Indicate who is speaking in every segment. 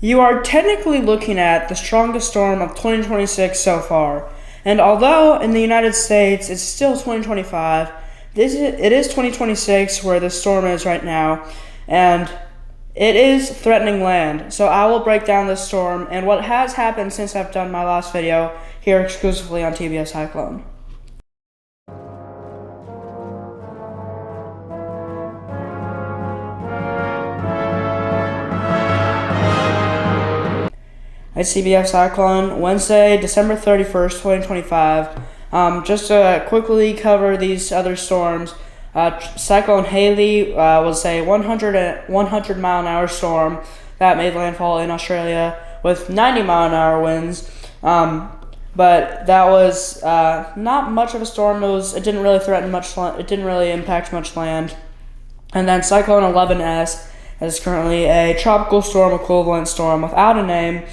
Speaker 1: You are technically looking at the strongest storm of 2026 so far. And although in the United States it's still 2025, it is 2026 where this storm is right now, and it is threatening land. So I will break down this storm and what has happened since I've done my last video here exclusively on TBS Cyclone. It's CBF Cyclone, Wednesday, December 31st, 2025. Just to quickly cover these other storms, Cyclone Haley was a 100 mile an hour storm that made landfall in Australia with 90 mile an hour winds. But that was not much of a storm. It didn't really threaten much. It didn't really impact much land. And then Cyclone 11S is currently a tropical storm equivalent storm without a name.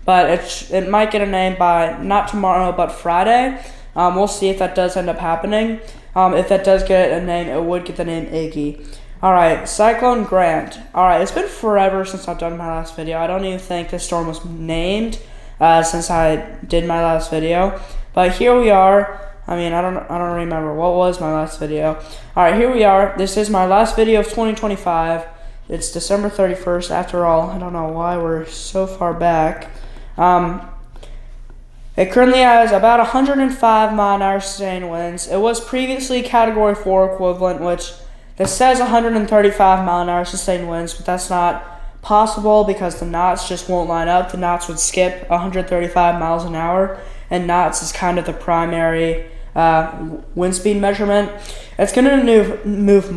Speaker 1: But it might get a name by not tomorrow, but Friday. We'll see if that does end up happening. If that does get a name, it would get the name Iggy. Alright, Cyclone Grant. Alright, it's been forever since I've done my last video. I don't even think this storm was named since I did my last video. But here we are. I don't remember. What was my last video? Alright, here we are. This is my last video of 2025. It's December 31st after all. I don't know why we're so far back. It currently has about 105 mile an hour sustained winds. It was previously Category 4 equivalent, which this says 135 mile an hour sustained winds, but that's not possible because the knots just won't line up. The knots would skip 135 miles an hour, and knots is kind of the primary wind speed measurement. It's going to move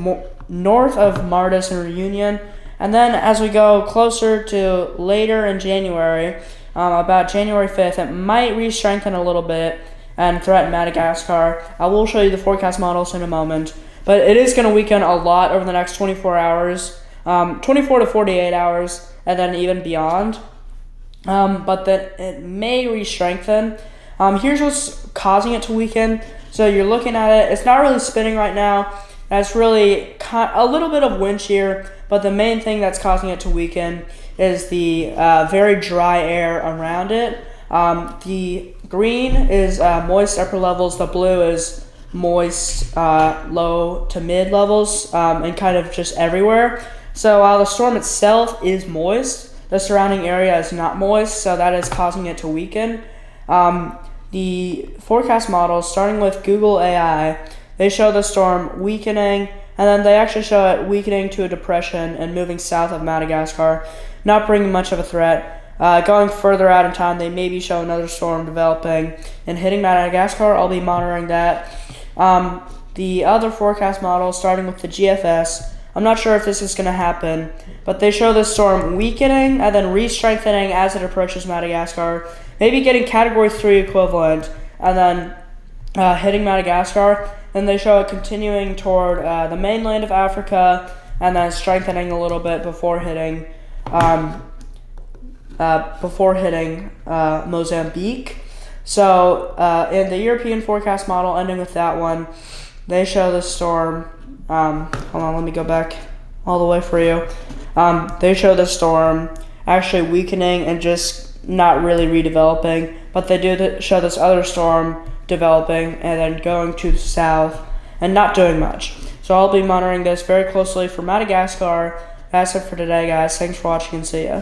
Speaker 1: north of Martis and Reunion, and then as we go closer to later in January, about January 5th, it might re-strengthen a little bit and threaten Madagascar. I will show you the forecast models in a moment, but it is going to weaken a lot over the next 24 hours, 24 to 48 hours, and then even beyond. But then it may re-strengthen. Here's what's causing it to weaken. So you're looking at it. It's not really spinning right now. That's really a little bit of wind shear, but the main thing that's causing it to weaken is the very dry air around it. The green is moist upper levels. The blue is moist low to mid levels, and kind of just everywhere. So while the storm itself is moist, the surrounding area is not moist, so that is causing it to weaken. The forecast models, starting with Google AI, they show the storm weakening, and then they actually show it weakening to a depression and moving south of Madagascar, not bringing much of a threat. Going further out in time, they maybe show another storm developing and hitting Madagascar. I'll be monitoring that. The other forecast models, starting with the GFS, I'm not sure if this is going to happen, but they show the storm weakening and then re-strengthening as it approaches Madagascar, maybe getting Category 3 equivalent, and then hitting Madagascar. Then they show it continuing toward the mainland of Africa and then strengthening a little bit before hitting Mozambique. So in the European forecast model, ending with that one, they show the storm. Hold on, let me go back all the way for you. They show the storm actually weakening and just not really redeveloping, but they do show this other storm developing and then going to the south and not doing much. So I'll be monitoring this very closely for Madagascar. That's it for today, guys. Thanks for watching and see ya.